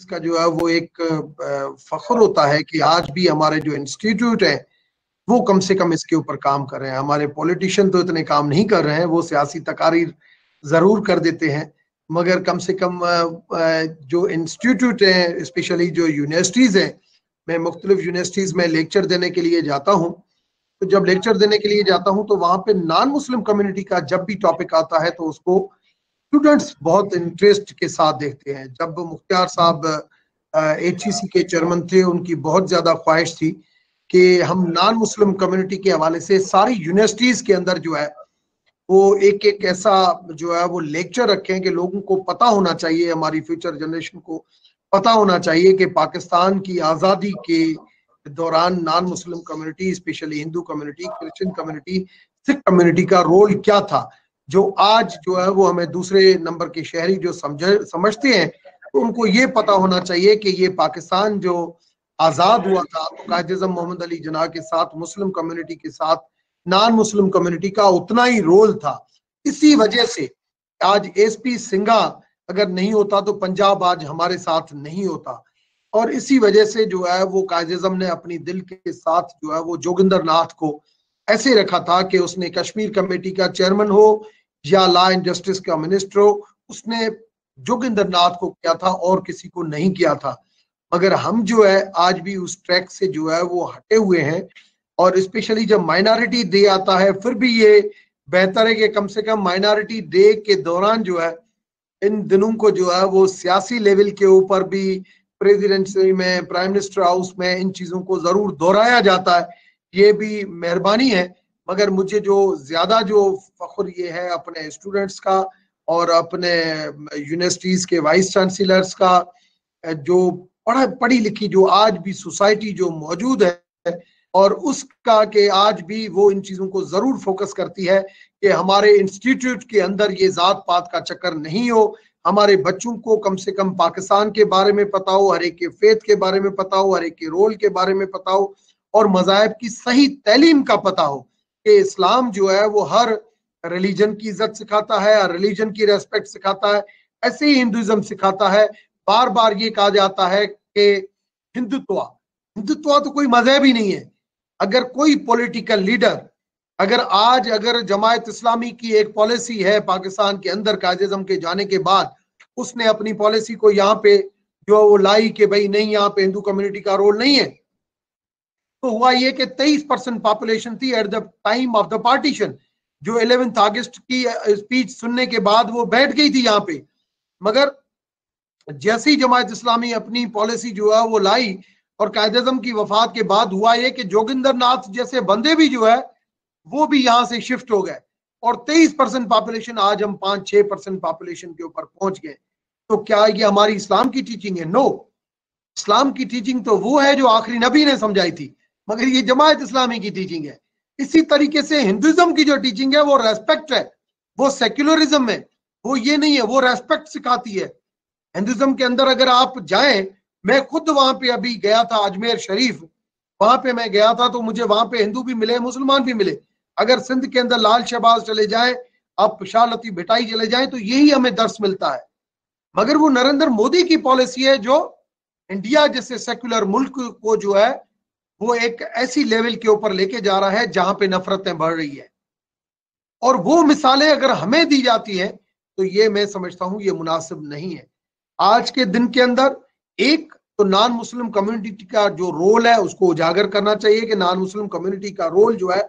का जो है वो एक फख्र होता है कि आज भी हमारे जो इंस्टीट्यूट हैं वो कम से कम इसके ऊपर काम कर रहे हैं। हमारे पॉलिटिशियन तो इतने काम नहीं कर रहे हैं, वो सियासी तकारीर जरूर कर देते हैं, मगर कम से कम जो इंस्टीट्यूट हैं, स्पेशली जो यूनिवर्सिटीज हैं, मैं मुख्तलिफ यूनिवर्सिटीज में लेक्चर देने के लिए जाता हूँ। तो जब लेक्चर देने के लिए जाता हूँ तो वहां पे नॉन मुस्लिम कम्युनिटी का जब भी टॉपिक आता है तो उसको स्टूडेंट्स बहुत इंटरेस्ट के साथ देखते हैं। जब मुख्तार साहब HEC के चेयरमैन थे, उनकी बहुत ज्यादा ख्वाहिश थी कि हम नॉन मुस्लिम कम्युनिटी के हवाले से सारी यूनिवर्सिटीज के अंदर जो है वो एक एक ऐसा जो है वो लेक्चर रखें कि लोगों को पता होना चाहिए, हमारी फ्यूचर जनरेशन को पता होना चाहिए कि पाकिस्तान की आज़ादी के दौरान non Muslim community, specially Hindu community, Christian community, Sikh community का रोल क्या था, जो आज जो है वो हमें दूसरे नंबर के शहरी जो समझते हैं, तो उनको ये पता होना चाहिए कि ये पाकिस्तान जो आज़ाद हुआ था तो कायद-ए-आज़म मोहम्मद अली जिन्ना के साथ मुस्लिम कम्युनिटी के साथ नॉन मुस्लिम कम्युनिटी का उतना ही रोल था। इसी वजह से आज SP सिंघा अगर नहीं होता तो पंजाब आज हमारे साथ नहीं होता, और इसी वजह से जो है वो कायद-ए-आज़म ने अपनी दिल के साथ जो है वो जोगिंदर नाथ को ऐसे रखा था कि उसने कश्मीर कमेटी का चेयरमैन हो या लॉ एंड जस्टिस का मिनिस्टर हो, उसने जोगिंदर नाथ को किया था और किसी को नहीं किया था। मगर हम जो है आज भी उस ट्रैक से जो है वो हटे हुए हैं, और स्पेशली जब माइनॉरिटी डे आता है फिर भी ये बेहतर है कि कम से कम माइनॉरिटी डे के दौरान जो है इन दिनों को जो है वो सियासी लेवल के ऊपर भी प्रेसिडेंसी में, प्राइम मिनिस्टर हाउस में इन चीजों को जरूर दोहराया जाता है, ये भी मेहरबानी है। मगर मुझे जो ज्यादा जो फख्र ये है अपने स्टूडेंट्स का और अपने यूनिवर्सिटीज के वाइस चांसलर्स का, जो पढ़ी लिखी जो आज भी सोसाइटी जो मौजूद है, और उसका कि आज भी वो इन चीजों को जरूर फोकस करती है कि हमारे इंस्टीट्यूट के अंदर ये जात पात का चक्कर नहीं हो, हमारे बच्चों को कम से कम पाकिस्तान के बारे में पता हो, हर एक के फेथ के बारे में पता हो, हर एक के रोल के बारे में पता हो, और मज़ाहिब की सही तालीम का पता हो कि इस्लाम जो है वो हर रिलीजन की इज्जत सिखाता है, हर रिलीजन की रेस्पेक्ट सिखाता है। ऐसे ही हिंदुइज्म सिखाता है। बार बार ये कहा जाता है कि हिंदुत्व तो कोई मजहब ही नहीं है। अगर कोई पॉलिटिकल लीडर, अगर जमायत इस्लामी की एक पॉलिसी है पाकिस्तान के अंदर कायद-ए-आज़म के जाने के बाद, उसने अपनी पॉलिसी को यहाँ पे जो वो लाई कि भाई नहीं, यहाँ पे हिंदू कम्युनिटी का रोल नहीं है, तो हुआ ये कि 23% पॉपुलेशन थी at the time of the partition, जो 11 अगस्त की स्पीच सुनने के बाद वो बैठ गई थी यहाँ पे। मगर जैसी जमायत इस्लामी अपनी पॉलिसी जो है वो लाई और कायद-ए-आज़म की वफात के बाद हुआ ये कि जोगिंदर नाथ जैसे बंदे भी जो है वो भी यहाँ से शिफ्ट हो गए, और 23% पॉपुलेशन, आज हम 5-6% पॉपुलेशन के ऊपर पहुंच गए। तो क्या ये हमारी इस्लाम की टीचिंग है? नो। इस्लाम की टीचिंग तो वो है जो आखिरी नबी ने समझाई थी, मगर ये जमायत इस्लामी की टीचिंग है। इसी तरीके से हिंदुइज्म की जो टीचिंग है वो रेस्पेक्ट है, वो सेक्युलरिज्म है, वो ये नहीं है, वो रेस्पेक्ट सिखाती है। हिंदुइज्म के अंदर अगर आप जाएं, मैं खुद वहां पे अभी गया था अजमेर शरीफ, वहां पे मैं गया था तो मुझे वहां पे हिंदू भी मिले, मुसलमान भी मिले। अगर सिंध के अंदर लाल शहबाज चले जाएं, आप शाह लतीफ भिटाई चले जाएं, तो यही हमें दर्श मिलता है। मगर वो नरेंद्र मोदी की पॉलिसी है जो इंडिया जैसे सेक्युलर मुल्क को जो है वो एक ऐसी लेवल के ऊपर लेके जा रहा है जहां पे नफरतें बढ़ रही है, और वो मिसालें अगर हमें दी जाती है तो ये मैं समझता हूं ये मुनासिब नहीं है। आज के दिन के अंदर एक तो नॉन मुस्लिम कम्युनिटी का जो रोल है उसको उजागर करना चाहिए कि नॉन मुस्लिम कम्युनिटी का रोल जो है,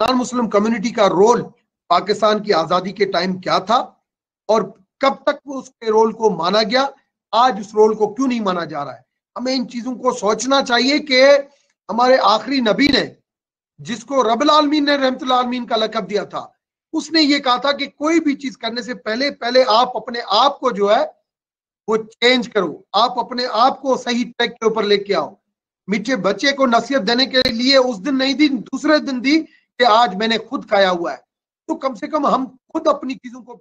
नॉन मुस्लिम कम्युनिटी का रोल पाकिस्तान की आजादी के टाइम क्या था और कब तक वो उसके रोल को माना गया, आज उस रोल को क्यों नहीं माना जा रहा है। हमें इन चीजों को सोचना चाहिए कि हमारे आखिरी नबी ने, जिसको रब्बुल आलमीन ने रहमतुल आलमीन का लक़ब दिया था, उसने ये कहा था कि कोई भी चीज करने से पहले आप अपने आप को जो है वो चेंज करो, आप अपने आप को सही ट्रैक के ऊपर लेके आओ। मीठे बच्चे को नसीहत देने के लिए उस दिन नहीं दी, दूसरे दिन दी कि आज मैंने खुद खाया हुआ है। तो कम से कम हम खुद अपनी चीजों को